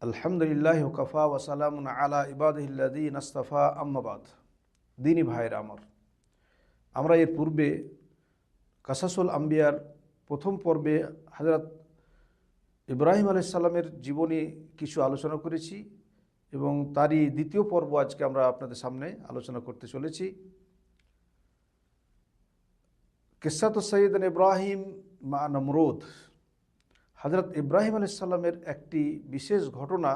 আলহামদুলিল্লাহ ওয়াকাফা ওয়া সালামুন আলা ইবাদিহিল্লাযীনা ইসতাফা আম্মা বাদ। দ্বীনি ভাইয়েরা আমার, আমরা এর পূর্বে কাসাসুল আম্বিয়ার প্রথম পর্বে হযরত ইব্রাহিম আলাইহিস সালামের জীবনী কিছু আলোচনা করেছি এবং তারই দ্বিতীয় পর্ব আজকে আমরা আপনাদের সামনে আলোচনা করতে চলেছি। কিসসাতুস সাইয়্যিদিনা ইব্রাহিম মা নমরুদ। হযরত ইব্রাহিম আলাইহিস সালামের একটি বিশেষ ঘটনা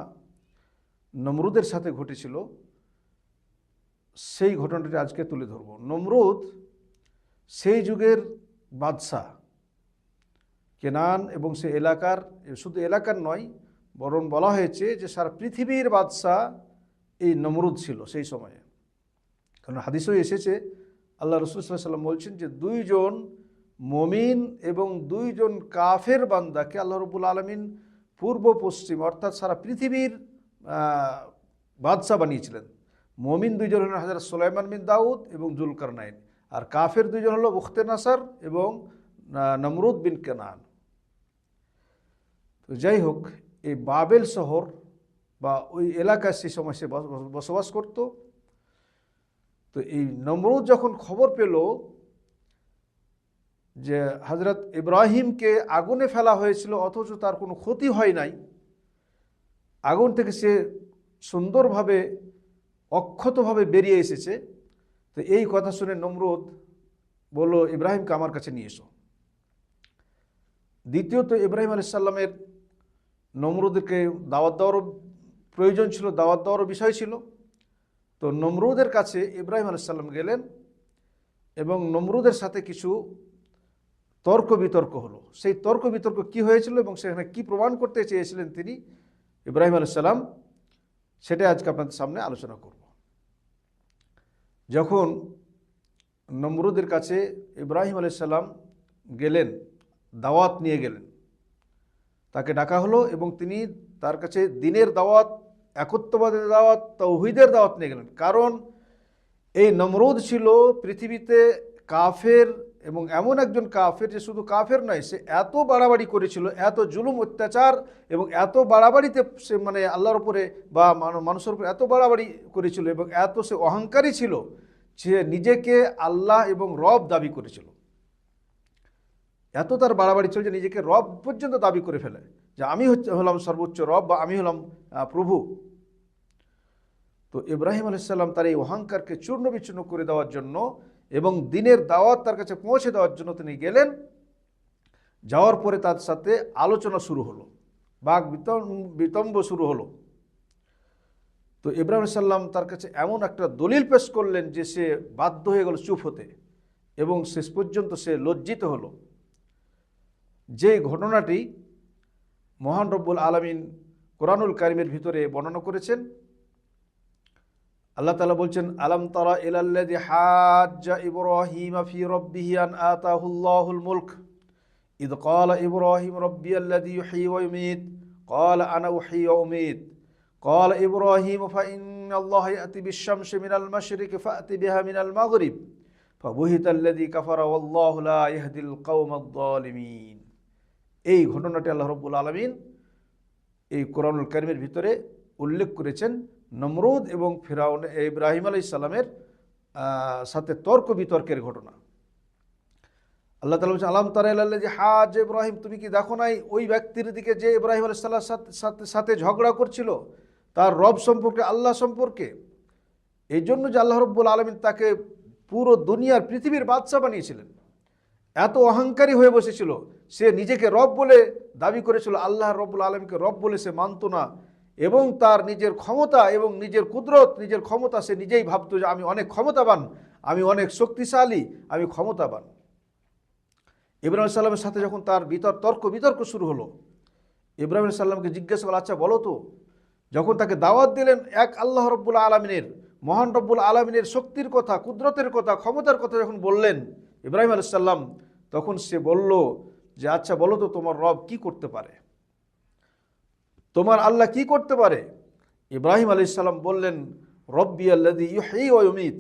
নমরুদের সাথে ঘটেছিল, সেই ঘটনাটি আজকে তুলে ধরব। নমরুদ সেই যুগের বাদশাহ, কেনান এবং সে এলাকার, শুধু এলাকার নয় বরং বলা হয়েছে যে সারা পৃথিবীর বাদশাহ এই নমরুদ ছিল সেই সময়ে। কারণ হাদিসেও এসেছে, আল্লাহ রাসূল সাল্লাল্লাহু আলাইহি ওয়াসাল্লাম বলছেন যে দুইজন মুমিন এবং দুইজন কাফের বান্দাকে আল্লাহ রাব্বুল আলামিন পূর্ব পশ্চিম অর্থাৎ সারা পৃথিবীর বাদশাহ বানিয়েছিলেন। মুমিন দুইজন হলেন হযরত সুলাইমান বিন দাউদ এবং যুলকারনাইন, আর কাফের দুইজন হলো উখতে নাসার এবং নমরুদ বিন কেনান। তো যাই হোক, এই বাবেল শহর বা ওই এলাকায় সেই সময় সে বসবাস করত। তো এই নমরুদ যখন খবর পেল যে হযরত ইব্রাহিমকে আগুনে ফেলা হয়েছিল অথচ তার কোনো ক্ষতি হয় নাই, আগুন থেকে সে সুন্দরভাবে অক্ষতভাবে বেরিয়ে এসেছে, তো এই কথা শুনে নমরুদ বলল, ইব্রাহিমকে আমার কাছে নিয়ে এসো। দ্বিতীয়ত ইব্রাহিম আলাইহিস সালামের নমরুদকে দাওয়াত দেওয়ারও প্রয়োজন ছিল, দাওয়াত দেওয়ারও বিষয় ছিল। তো নমরুদের কাছে ইব্রাহিম আলাইহিস সালাম গেলেন এবং নমরুদের সাথে কিছু তর্ক বিতর্ক হলো। সেই তর্ক বিতর্ক কি হয়েছিল এবং সেখানে কি প্রমাণ করতে চেয়েছিলেন তিনি ইব্রাহিম আলাইহিস সালাম, সেটা আজকে আপনাদের সামনে আলোচনা করব। যখন নমরুদের কাছে ইব্রাহিম আলাইহিস সালাম গেলেন, দাওয়াত নিয়ে গেলেন, তাকে ডাকা হলো এবং তিনি তার কাছে দ্বীনের দাওয়াত, একত্ববাদের দাওয়াত, তাওহীদের দাওয়াত নিয়ে গেলেন। কারণ এই নমরুদ ছিল পৃথিবীতে কাফের এবং এমন একজন কাফের যে শুধু কাফের নয়, সে এত বাড়াবাড়ি করেছিল, এত জুলুম অত্যাচার এবং এত বাড়াবাড়িতে সে আল্লাহর উপরে বা মানুষের উপরে এত বাড়াবাড়ি করেছিল এবং এত সে অহংকারী ছিল, সে নিজেকে আল্লাহ এবং রব দাবি করেছিল। এত তার বাড়াবাড়ি ছিল যে নিজেকে রব পর্যন্ত দাবি করে ফেলে, যে আমি হলাম সর্বোচ্চ রব বা আমি হলাম প্রভু। তো ইব্রাহিম আলাইহিস সালাম তার এই অহংকারকে চূর্ণ বিচূর্ণ করে দেওয়ার জন্য এবং দ্বীনের দাওয়াত তার কাছে পৌঁছে দেওয়ার জন্য তিনি গেলেন। যাওয়ার পরে তার সাথে আলোচনা শুরু হলো, বাক বিতম্ব শুরু হলো। তো ইব্রাহিম আলাইহিস সালাম তার কাছে এমন একটা দলিল পেশ করলেন যে সে বাধ্য হয়ে গেল চুপ হতে এবং শেষ পর্যন্ত সে লজ্জিত হলো। যে ঘটনাটি মহান রব্বুল আলামিন কোরআনুল কারীমের ভিতরে বর্ণনা করেছেন। আল্লাহ তাআলা বলছেন, আলাম তারা ইলাল্লাযী হাজ্জা ইব্রাহিম ফি রাব্বিহি আন আতাহুল্লাহুল মুলক ইয ক্বালা ইব্রাহিম রাব্বিয়াল্লাযী ইউহয়ী ওয়া ইউমীত ক্বালা আনা উহয়ী ওয়া উমীত ক্বালা ইব্রাহিম ফাইন্নাল্লাহা ইয়াতি বিশ-শামসি মিনাল মাশরিকি ফাأতি বিহা মিনাল মাগরিব ফাবুহিতাল্লাযী কাফারা ওয়াল্লাহু লা ইয়াহদিল কওমাদ যালিমিন। এই ঘটনাটি আল্লাহ রাব্বুল আলামিন এই কোরআনুল কারীমের ভিতরে উল্লেখ করেছেন নমরুদ এবং ফিরাউন ইব্রাহিম আলাইহিস সালামের সাথে তর্ক বিতর্কের ঘটনা। আল্লাহ তাআলা বলেছেন, আলাম তারা ইলাল্লাযী হাজ্জা ইব্রাহিম, তুমি কি দেখো নাই ওই ব্যক্তির দিকে যে ইব্রাহিম আলাইহিস সালামের সাথে ঝগড়া করছিল তার রব সম্পর্কে, আল্লাহ সম্পর্কে। এই জন্য যে আল্লাহ রাব্বুল আলামিন তাকে পুরো দুনিয়ার পৃথিবীর বাদশা বানিয়েছিলেন। এত অহংকারী হয়ে বসেছিল, সে নিজেকে রব বলে দাবি করেছিল, আল্লাহ রাব্বুল আলামিনকে রব বলে সে মানত না এবং তার নিজের ক্ষমতা এবং নিজের কুদরত, নিজের ক্ষমতা সে নিজেই ভাবতো যে আমি অনেক ক্ষমতাবান, আমি অনেক শক্তিশালী, আমি ক্ষমতাবান। ইব্রাহিম আলাইহিস সালামের সাথে যখন তার তর্ক বিতর্ক শুরু হলো, ইব্রাহিম আলাইহিস সালামকে জিজ্ঞাসা করল, আচ্ছা বলো তো, যখন তাকে দাওয়াত দিলেন এক আল্লাহ রাব্বুল আলামিনের, মহান রব্বুল আলামিনের শক্তির কথা, কুদরতের কথা, ক্ষমতার কথা যখন বললেন ইব্রাহিম আলাইহিস সালাম, তখন সে বলল যে আচ্ছা বলো তো তোমার রব কি করতে পারে, তোমার আল্লাহ কি করতে পারে? ইব্রাহিম আলাইহিস সালাম বললেন, রব্বিয়াল্লাযী ইউহয়ী ওয়া ইউমীত,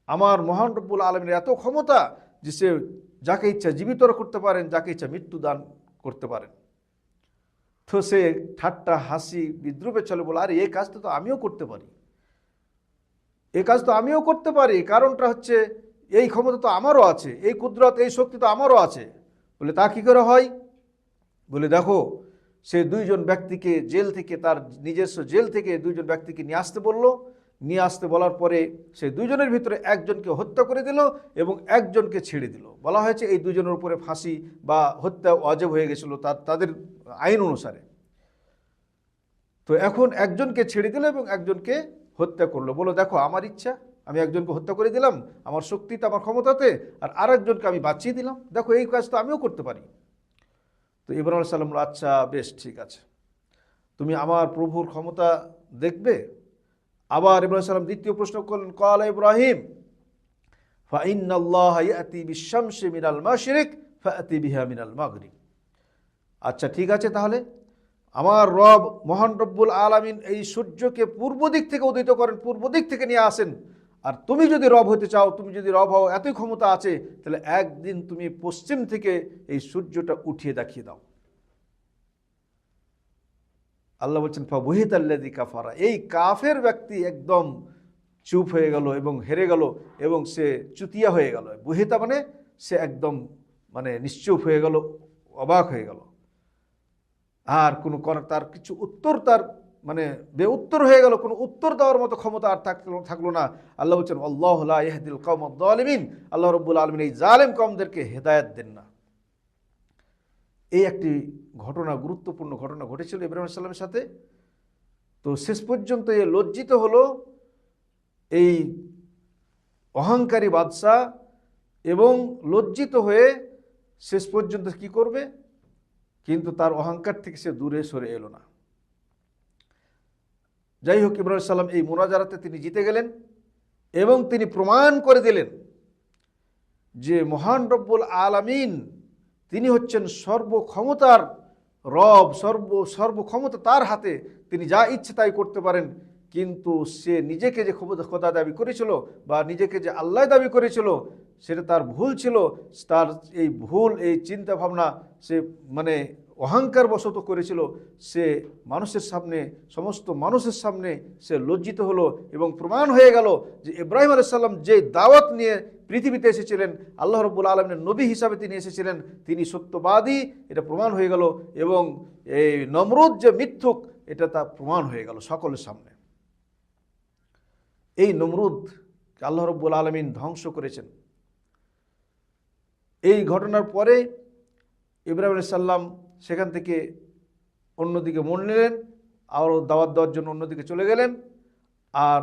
আমার মহান রব্বুল আলামিনের এত ক্ষমতা যে সে যাকে ইচ্ছা জীবিত করতে পারেন, যাকে ইচ্ছা মৃত্যু দান করতে পারেন। তো সে ঠাট্টা হাসি বিদ্রুপে চলে বলে, আরে এই কাজটা তো আমিও করতে পারি, এই কাজ তো আমিও করতে পারি, কারণটা হচ্ছে এই ক্ষমতা তো আমারও আছে, এই কুদরত এই শক্তি তো আমারও আছে। বলে তা কী করে হয়? বলে দেখো, সে দুইজন ব্যক্তিকে জেল থেকে, তার নিজস্ব জেল থেকে দুইজন ব্যক্তিকে নিয়ে আসতে বলল। নিয়ে আসতে বলার পরে সে দুইজনের ভিতরে একজনকে হত্যা করে দিল এবং একজনকে ছেড়ে দিল। বলা হয়েছে এই দুইজনের উপরে ফাঁসি বা হত্যা ওয়াজিব হয়ে গেছিল তাদের আইন অনুসারে। তো এখন একজনকে ছেড়ে দিল এবং একজনকে হত্যা করলো। বলো দেখো, আমার ইচ্ছা, আমি একজনকে হত্যা করে দিলাম আমার শক্তিতে, আমার ক্ষমতাতে, আর আরেকজনকে আমি বাঁচিয়ে দিলাম। দেখো এই কাজ তো আমিও করতে পারি। তো ইব্রাহিম আলাইহিস সালাম বলল, আচ্ছা বেশ ঠিক আছে, তুমি আমার প্রভুর ক্ষমতা দেখবে। আবার ইব্রাহিম সালাম দ্বিতীয় প্রশ্ন করলেন, ক্বালা ইব্রাহিম ফাইন্নাল্লাহা ইয়াতি বিশ-শামসি মিনাল মাশরিক ফাআতি বিহা মিনাল মাগরিব। আচ্ছা ঠিক আছে, তাহলে আমার রব মহান রব্বুল আলামিন এই সূর্যকে পূর্ব দিক থেকে উদিত করেন, পূর্ব দিক থেকে নিয়ে আসেন। আর তুমি যদি রব হতে চাও, তুমি যদি রব হও, এতই ক্ষমতা আছে, তাহলে একদিন তুমি পশ্চিম থেকে এই সূর্যটা উঠিয়ে দেখিয়ে দাও। আল্লাহ বলছেন ফাবুহিতাল্লাযী কাফারা, এই কাফের ব্যক্তি একদম চুপ হয়ে গেল এবং হেরে গেল এবং সে চুতিয়া হয়ে গেল। বুহিতা মানে সে একদম মানে নিশ্চুপ হয়ে গেল, অবাক হয়ে গেল, আর কোনো তার কিছু উত্তর, তার মানে বেউত্তর হয়ে গেল, কোনো উত্তর দেওয়ার মতো ক্ষমতা আর থাকলো না। আল্লাহ বলছেন আল্লাহু লা ইয়াহদিল কওমাদ যালিমিন, আল্লাহ রাব্বুল আলামিন এই জালেম কওমদেরকে হেদায়েত দেন না। এই একটি ঘটনা, গুরুত্বপূর্ণ ঘটনা ঘটেছিল ইব্রাহিম আলাইহিস সালামের সাথে। তো শেষ পর্যন্ত এ লজ্জিত হলো এই অহংকারী বাদশাহ, এবং লজ্জিত হয়ে শেষ পর্যন্ত কি করবে, কিন্তু তার অহংকার থেকে সে দূরে সরে এলো না। যাই হোক, ইব্রাহিম আলাইহিস সালাম এই মুনাজারাতে তিনি জিতে গেলেন এবং তিনি প্রমাণ করে দিলেন যে মহান রব্বুল আলামিন তিনি হচ্ছেন সর্বক্ষমতার রব, সর্বক্ষমতা তার হাতে, তিনি যা ইচ্ছে তাই করতে পারেন। কিন্তু সে নিজেকে যে খোদা দাবি করেছিল বা নিজেকে যে আল্লাহ দাবি করেছিল, সেটা তার ভুল ছিল। তার এই ভুল, এই চিন্তা ভাবনা সে মানে অহংকার বশত করেছিল। সে মানুষের সামনে, সমস্ত মানুষের সামনে সে লজ্জিত হলো এবং প্রমাণ হয়ে গেল যে ইব্রাহিম আলাইহিস সালাম যে দাওয়াত নিয়ে পৃথিবীতে এসেছিলেন, আল্লাহ রাব্বুল আলামিনের নবী হিসাবে তিনি এসেছিলেন, তিনি সত্যবাদী, এটা প্রমাণ হয়ে গেল। এবং এই নমরুদ যে মিথ্যুক, এটা তা প্রমাণ হয়ে গেল সকলের সামনে। এই নমরুদ আল্লাহ রাব্বুল আলামিন ধ্বংস করেছেন। এই ঘটনার পরে ইব্রাহিম আলাইহিস সালাম সেখান থেকে অন্যদিকে মন নিলেন, আরও দাওয়াত দেওয়ার জন্য অন্যদিকে চলে গেলেন। আর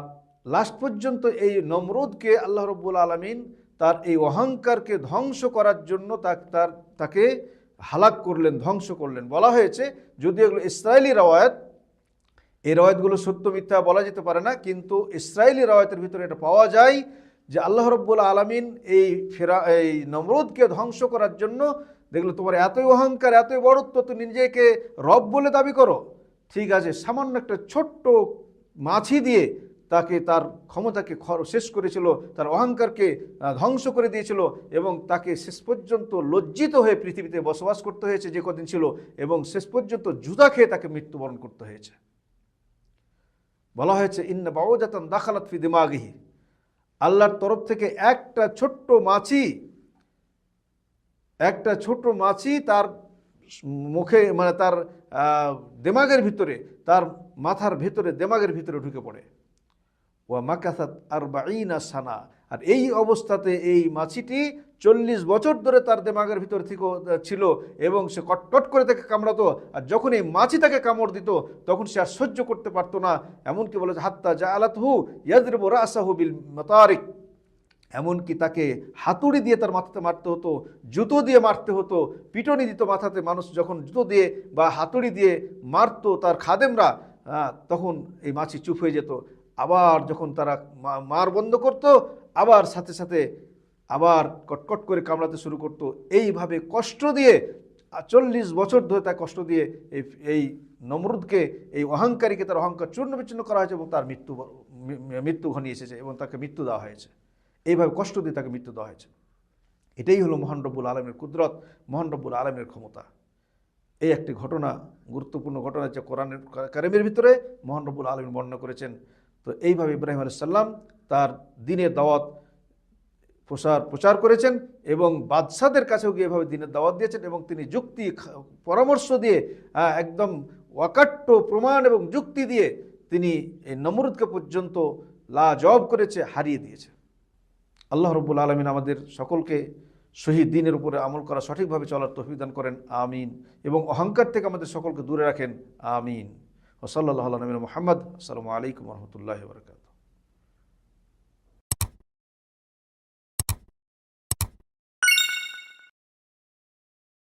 লাস্ট পর্যন্ত এই নমরুদকে আল্লাহ রাব্বুল আলামিন তার এই অহংকারকে ধ্বংস করার জন্য তাকে হালাক করলেন, ধ্বংস করলেন। বলা হয়েছে, যদিও এগুলো ইসরায়েলি রওয়ায়াত, এই রওয়ায়াতগুলো সত্য মিথ্যা বলা যেতে পারে না, কিন্তু ইসরায়েলি রওয়ায়াতের ভিতরে এটা পাওয়া যায় যে আল্লাহ রাব্বুল আলামিন এই নমরুদকে ধ্বংস করার জন্য দেখলো, তোমার এতই অহংকার, এতই বড়ত্ব, তুমি নিজেকে রব বলে দাবি করো, ঠিক আছে, সামান্য একটা ছোট্ট মাছি দিয়ে তাকে তার ক্ষমতাকে শেষ করেছিল, তার অহংকারকে ধ্বংস করে দিয়েছিল, এবং তাকে শেষ পর্যন্ত লজ্জিত হয়ে পৃথিবীতে বসবাস করতে হয়েছে যে কদিন ছিল, এবং শেষ পর্যন্ত জুতা খেয়ে তাকে মৃত্যুবরণ করতে হয়েছে। বলা হয়েছে ইন্না বাউজাতান দাখালাত ফি দিমাগিহি, আল্লাহর তরফ থেকে একটা ছোট মাছি তার মুখে, মানে তার দিমাগের ভিতরে, তার মাথার ভিতরে, দিমাগের ভিতরে ঢুকে পড়ে। ওয়া মাকাসাত 40 সানা, আর এই অবস্থাতে এই মাছিটি 40 বছর ধরে তার দিমাগের ভিতরে ছিল, এবং সে কটকট করে তাকে কামড়াতো। আর যখন এই মাছি তাকে কামড় দিত, তখন সে আর সহ্য করতে পারতো না। এমনকি বলে হাত্তা জাআলাতহু ইয়াদরিবু রাসাহু বিল মাতারিক, এমনকি তাকে হাতুড়ি দিয়ে তার মাথাতে মারতে হতো, জুতো দিয়ে মারতে হতো, পিটনি দিত মাথাতে। মানুষ যখন জুতো দিয়ে বা হাতুড়ি দিয়ে মারতো তার খাদেমরা, তখন এই মাছি চুপ হয়ে যেত। আবার যখন তারা মার বন্ধ করত, আবার সাথে সাথে আবার কটকট করে কামড়াতে শুরু করতো। এইভাবে কষ্ট দিয়ে 40 বছর ধরে তার কষ্ট দিয়ে এই নমরুদকে, এই অহংকারীকে তার অহংকার চূর্ণ বিচ্ছিন্ন করা হয়েছে এবং তার মৃত্যু ঘনিয়ে এসেছে এবং তাকে মৃত্যু দেওয়া হয়েছে। এইভাবে কষ্ট দিয়ে তাকে মৃত্যু দেওয়া হয়েছে। এটাই হলো মহান রব্বুল আলামিনের কুদরত, মহান রব্বুল আলামিনের ক্ষমতা। এই একটি ঘটনা, গুরুত্বপূর্ণ ঘটনা, যে কোরআনের কারিমের ভিতরে মহান রব্বুল আলামিন বর্ণনা করেছেন। তো এইভাবে ইব্রাহিম আলাইহিস সালাম তার দ্বীনের দাওয়াত প্রচার করেছেন এবং বাদশাদের কাছেও গিয়ে এভাবে দ্বীনের দাওয়াত দিয়েছেন, এবং তিনি যুক্তি পরামর্শ দিয়ে একদম অকাট্য প্রমাণ এবং যুক্তি দিয়ে তিনি এই নমরুদকে পর্যন্ত লাজবাব করেছে, হারিয়ে দিয়েছে। আল্লাহ রব্বুল আলামিন আমাদের সকলকে শহীদ দ্বীনের উপরে আমল করা, সঠিকভাবে চলার তৌফিক দান করেন, আমিন। এবং অহংকার থেকে আমাদের সকলকে দূরে রাখেন, আমিন। ওয়া সাল্লাল্লাহু আলা নবিয়িনা মুহাম্মদ। আসসালামু আলাইকুম ওয়া রাহমাতুল্লাহি ওয়া বারাকাতুহু।